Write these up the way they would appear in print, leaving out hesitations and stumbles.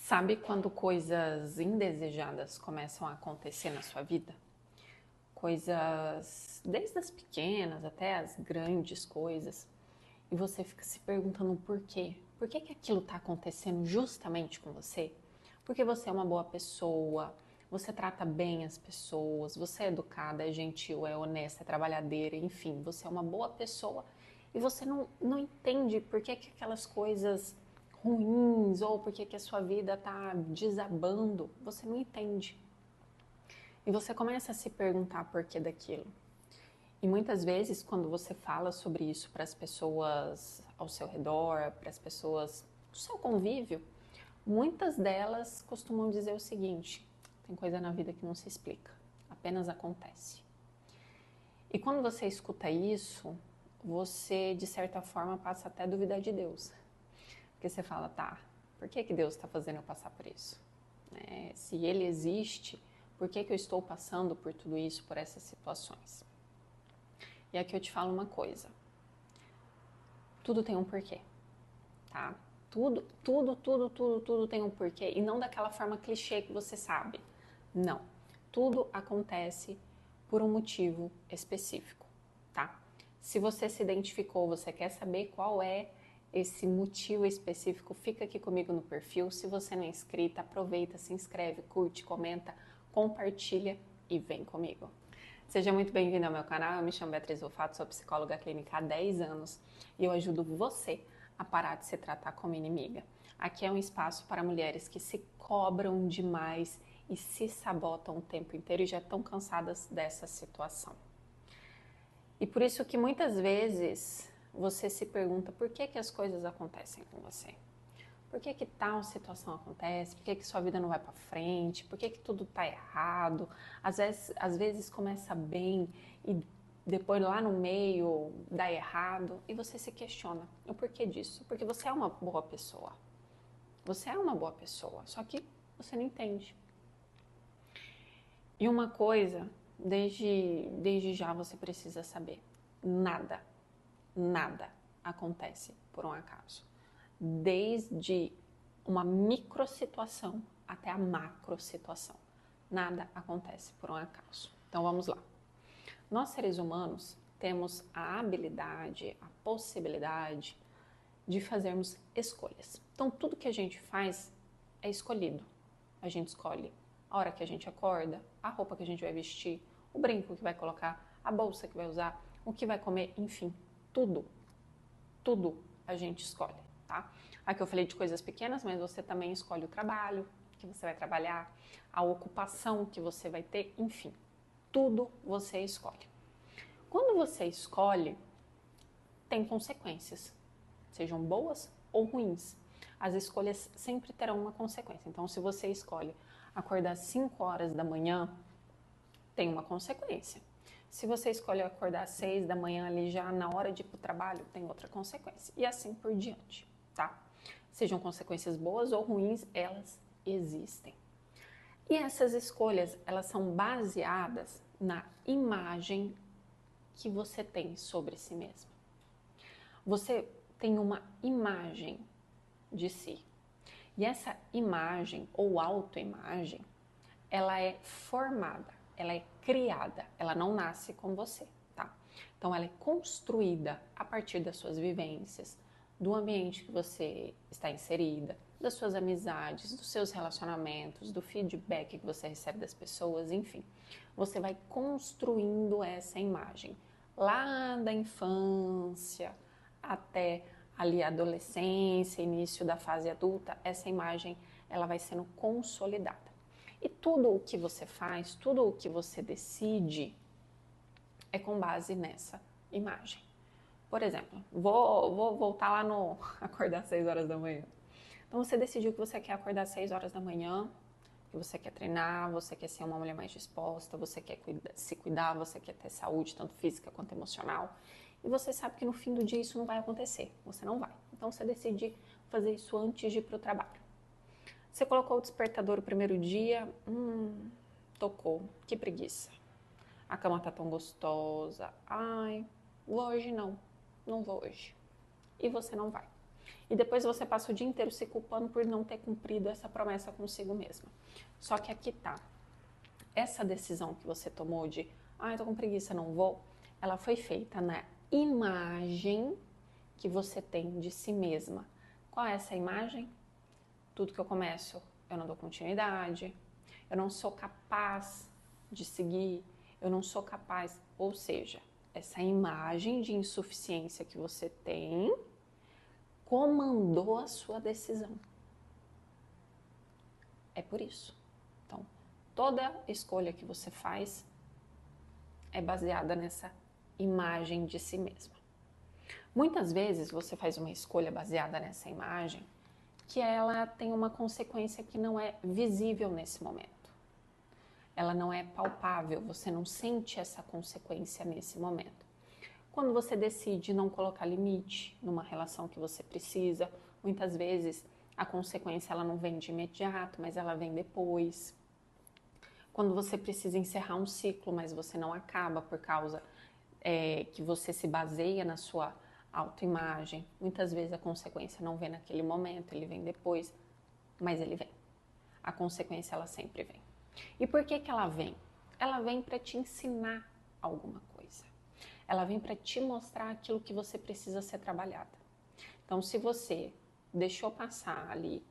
Sabe quando coisas indesejadas começam a acontecer na sua vida? Coisas desde as pequenas até as grandes coisas. E você fica se perguntando por quê? Por que aquilo está acontecendo justamente com você? Porque você é uma boa pessoa, você trata bem as pessoas, você é educada, é gentil, é honesta, é trabalhadeira, enfim, você é uma boa pessoa e você não entende por que aquelas coisas ruins ou por que a sua vida está desabando, você não entende. E você começa a se perguntar por que daquilo. E muitas vezes, quando você fala sobre isso para as pessoas ao seu redor, para as pessoas do seu convívio, muitas delas costumam dizer o seguinte: tem coisa na vida que não se explica, apenas acontece. E quando você escuta isso, você, de certa forma, passa até a duvidar de Deus. Porque você fala, tá, por que Deus está fazendo eu passar por isso? Se Ele existe, por que eu estou passando por tudo isso, por essas situações? E aqui eu te falo uma coisa. Tudo tem um porquê, tá? Tudo tem um porquê. E não daquela forma clichê que você sabe. Não. Tudo acontece por um motivo específico, tá? Se você se identificou, você quer saber qual é esse motivo específico, fica aqui comigo no perfil. Se você não é inscrita, aproveita, se inscreve, curte, comenta, compartilha e vem comigo. Seja muito bem-vindo ao meu canal, eu me chamo Beatriz Rufato, sou psicóloga clínica há 10 anos e eu ajudo você a parar de se tratar como inimiga. Aqui é um espaço para mulheres que se cobram demais e se sabotam o tempo inteiro e já estão cansadas dessa situação. E por isso que muitas vezes você se pergunta por que as coisas acontecem com você. Por que tal situação acontece? Por que sua vida não vai para frente? Por que tudo tá errado? Às vezes começa bem e depois lá no meio dá errado e você se questiona o porquê disso. Porque você é uma boa pessoa. Você é uma boa pessoa, só que você não entende. E uma coisa, desde já você precisa saber. Nada acontece por um acaso. Desde uma micro situação até a macro situação. Nada acontece por um acaso. Então vamos lá. Nós seres humanos temos a habilidade, a possibilidade de fazermos escolhas. Então tudo que a gente faz é escolhido. A gente escolhe a hora que a gente acorda, a roupa que a gente vai vestir, o brinco que vai colocar, a bolsa que vai usar, o que vai comer, enfim, tudo a gente escolhe, tá? Aqui eu falei de coisas pequenas, mas você também escolhe o trabalho que você vai trabalhar, a ocupação que você vai ter, enfim, tudo você escolhe. Quando você escolhe, tem consequências, sejam boas ou ruins. As escolhas sempre terão uma consequência. Então, se você escolhe acordar às 5 horas da manhã, tem uma consequência. Se você escolhe acordar às 6 da manhã ali já na hora de ir para o trabalho, tem outra consequência. E assim por diante, tá? Sejam consequências boas ou ruins, elas existem. E essas escolhas, elas são baseadas na imagem que você tem sobre si mesmo. Você tem uma imagem de si. E essa imagem ou autoimagem, ela é formada, ela é criada, ela não nasce com você, tá? Então ela é construída a partir das suas vivências, do ambiente que você está inserida, das suas amizades, dos seus relacionamentos, do feedback que você recebe das pessoas, enfim. Você vai construindo essa imagem lá da infância até ali a adolescência, início da fase adulta, essa imagem ela vai sendo consolidada. E tudo o que você faz, tudo o que você decide é com base nessa imagem. Por exemplo, vou voltar lá no acordar às 6 horas da manhã. Então você decidiu que você quer acordar às 6 horas da manhã, que você quer treinar, você quer ser uma mulher mais disposta, você quer se cuidar, você quer ter saúde, tanto física quanto emocional. E você sabe que no fim do dia isso não vai acontecer, você não vai. Então você decide fazer isso antes de ir para o trabalho. Você colocou o despertador o primeiro dia, tocou, que preguiça. A cama tá tão gostosa, ai, vou hoje não vou hoje. E você não vai. E depois você passa o dia inteiro se culpando por não ter cumprido essa promessa consigo mesma. Só que aqui tá. Essa decisão que você tomou de, eu tô com preguiça, não vou, ela foi feita na imagem que você tem de si mesma. Qual é essa imagem? Tudo que eu começo, eu não dou continuidade, eu não sou capaz de seguir, eu não sou capaz. Ou seja, essa imagem de insuficiência que você tem comandou a sua decisão. É por isso. Então, toda escolha que você faz é baseada nessa imagem de si mesma. Muitas vezes você faz uma escolha baseada nessa imagem que ela tem uma consequência que não é visível nesse momento. Ela não é palpável, você não sente essa consequência nesse momento. Quando você decide não colocar limite numa relação que você precisa, muitas vezes a consequência ela não vem de imediato, mas ela vem depois. Quando você precisa encerrar um ciclo, mas você não acaba por causa que você se baseia na sua autoimagem, muitas vezes a consequência não vem naquele momento, ele vem depois, mas ele vem. A consequência ela sempre vem. E por que ela vem? Ela vem para te ensinar alguma coisa. Ela vem para te mostrar aquilo que você precisa ser trabalhada. Então, se você deixou passar ali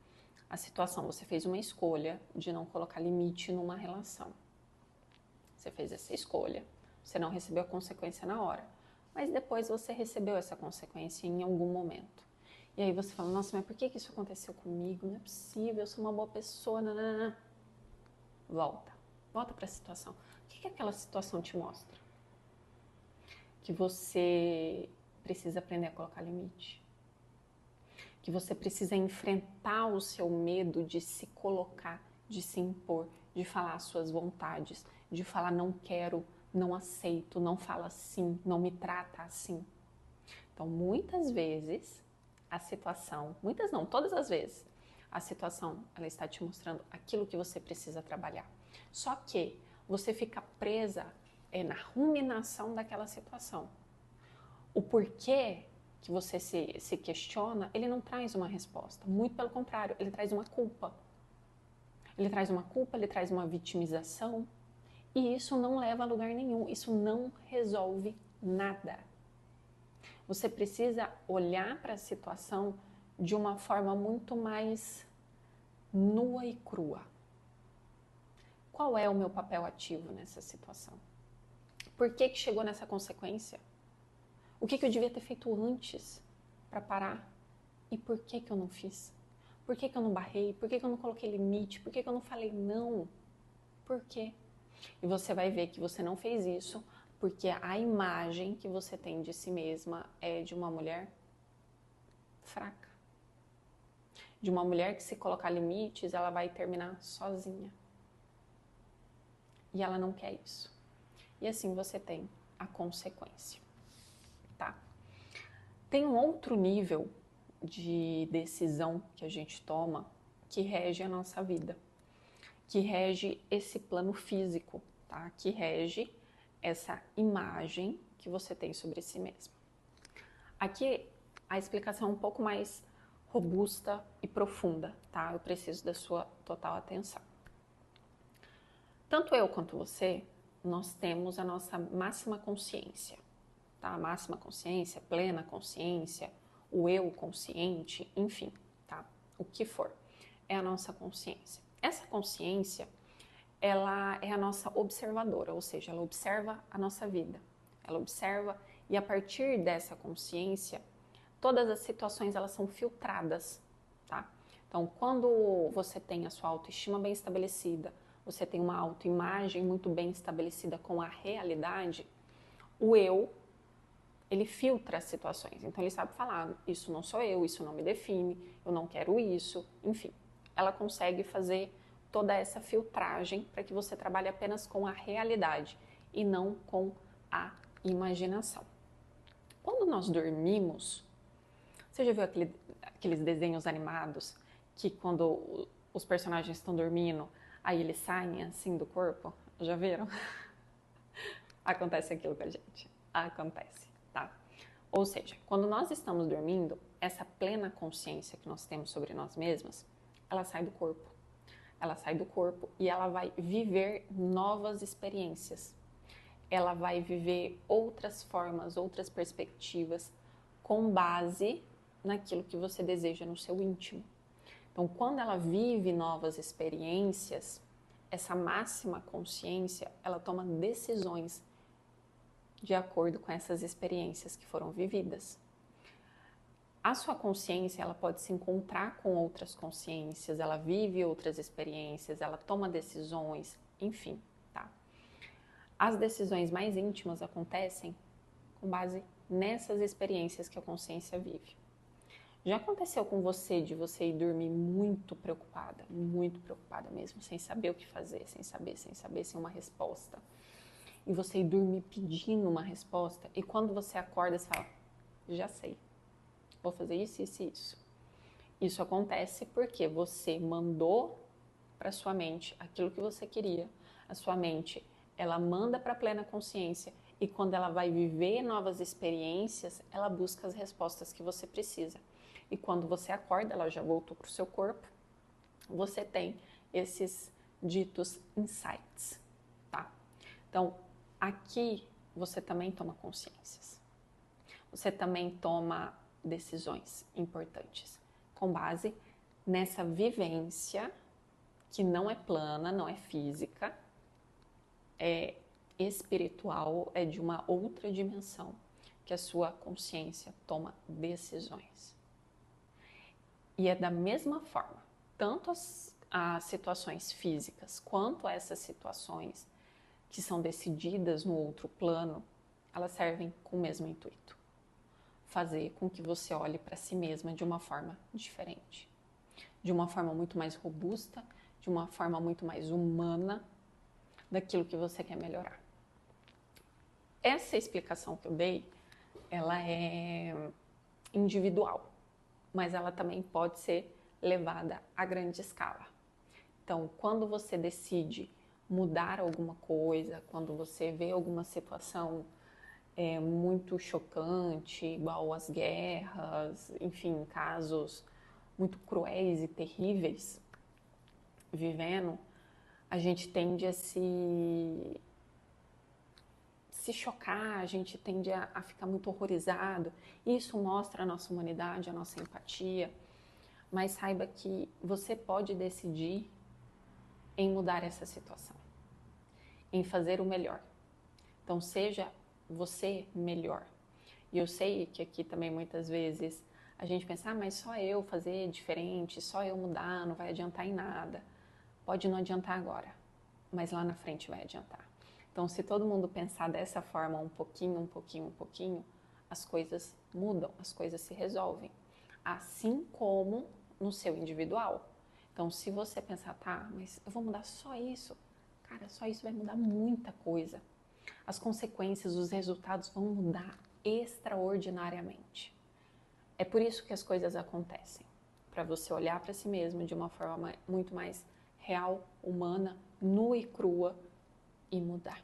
a situação, você fez uma escolha de não colocar limite numa relação. Você fez essa escolha, você não recebeu a consequência na hora, mas depois você recebeu essa consequência em algum momento. E aí você fala, nossa, mas por que isso aconteceu comigo? Não é possível, eu sou uma boa pessoa, nanana. Volta para a situação. O que aquela situação te mostra? Que você precisa aprender a colocar limite. Que você precisa enfrentar o seu medo de se colocar, de se impor, de falar as suas vontades, de falar não quero, não aceito, não fala assim, não me trata assim. Então, muitas vezes, a situação, muitas não, todas as vezes, a situação ela está te mostrando aquilo que você precisa trabalhar. Só que você fica presa na ruminação daquela situação. O porquê que você se questiona, ele não traz uma resposta. Muito pelo contrário, ele traz uma culpa. Ele traz uma culpa, ele traz uma vitimização. E isso não leva a lugar nenhum. Isso não resolve nada. Você precisa olhar para a situação de uma forma muito mais nua e crua. Qual é o meu papel ativo nessa situação? Por que chegou nessa consequência? O que eu devia ter feito antes para parar? E por que eu não fiz? Por que eu não barrei? Por que eu não coloquei limite? Por que eu não falei não? Por quê? E você vai ver que você não fez isso porque a imagem que você tem de si mesma é de uma mulher fraca. De uma mulher que, se colocar limites, ela vai terminar sozinha. E ela não quer isso. E assim você tem a consequência. Tá? Tem um outro nível de decisão que a gente toma que rege a nossa vida, que rege esse plano físico, tá? Que rege essa imagem que você tem sobre si mesmo. Aqui a explicação é um pouco mais robusta e profunda, tá? Eu preciso da sua total atenção. Tanto eu quanto você, nós temos a nossa máxima consciência, tá? Máxima consciência, plena consciência, o eu consciente, enfim, tá? O que for, é a nossa consciência. Essa consciência, ela é a nossa observadora, ou seja, ela observa a nossa vida. Ela observa e a partir dessa consciência, todas as situações elas são filtradas, tá? Então, quando você tem a sua autoestima bem estabelecida, você tem uma autoimagem muito bem estabelecida com a realidade, o eu, ele filtra as situações. Então, ele sabe falar, isso não sou eu, isso não me define, eu não quero isso, enfim. Ela consegue fazer toda essa filtragem para que você trabalhe apenas com a realidade e não com a imaginação. Quando nós dormimos, você já viu aqueles desenhos animados que quando os personagens estão dormindo, aí eles saem assim do corpo? Já viram? Acontece aquilo com a gente. Acontece, tá? Ou seja, quando nós estamos dormindo, essa plena consciência que nós temos sobre nós mesmas, ela sai do corpo. Ela sai do corpo e ela vai viver novas experiências. Ela vai viver outras formas, outras perspectivas, com base naquilo que você deseja no seu íntimo. Então, quando ela vive novas experiências, essa máxima consciência, ela toma decisões de acordo com essas experiências que foram vividas. A sua consciência, ela pode se encontrar com outras consciências, ela vive outras experiências, ela toma decisões, enfim, tá? As decisões mais íntimas acontecem com base nessas experiências que a consciência vive. Já aconteceu com você de você ir dormir muito preocupada mesmo, sem saber o que fazer, sem saber, sem uma resposta. E você ir dormir pedindo uma resposta e quando você acorda, você fala, já sei, vou fazer isso, isso e isso. Isso acontece porque você mandou para sua mente aquilo que você queria. A sua mente, ela manda para a plena consciência e quando ela vai viver novas experiências, ela busca as respostas que você precisa. E quando você acorda, ela já voltou para o seu corpo, você tem esses ditos insights, tá? Então, aqui você também toma consciências. Você também toma decisões importantes com base nessa vivência que não é plana, não é física, é espiritual, é de uma outra dimensão que a sua consciência toma decisões. E é da mesma forma, tanto as situações físicas quanto essas situações que são decididas no outro plano, elas servem com o mesmo intuito. Fazer com que você olhe para si mesma de uma forma diferente. De uma forma muito mais robusta, de uma forma muito mais humana daquilo que você quer melhorar. Essa explicação que eu dei, ela é individual, mas ela também pode ser levada a grande escala. Então, quando você decide mudar alguma coisa, quando você vê alguma situação muito chocante, igual as guerras, enfim, casos muito cruéis e terríveis vivendo, a gente tende a se chocar, a gente tende a ficar muito horrorizado. Isso mostra a nossa humanidade, a nossa empatia, mas saiba que você pode decidir em mudar essa situação, em fazer o melhor. Então, seja você melhor. E eu sei que aqui também muitas vezes a gente pensa, mas só eu fazer diferente, só eu mudar, não vai adiantar em nada. Pode não adiantar agora, mas lá na frente vai adiantar. Então, se todo mundo pensar dessa forma, um pouquinho, as coisas mudam, as coisas se resolvem. Assim como no seu individual. Então, se você pensar, tá, mas eu vou mudar só isso, cara, só isso vai mudar muita coisa. As consequências, os resultados vão mudar extraordinariamente. É por isso que as coisas acontecem. Para você olhar para si mesmo de uma forma muito mais real, humana, nua e crua e mudar.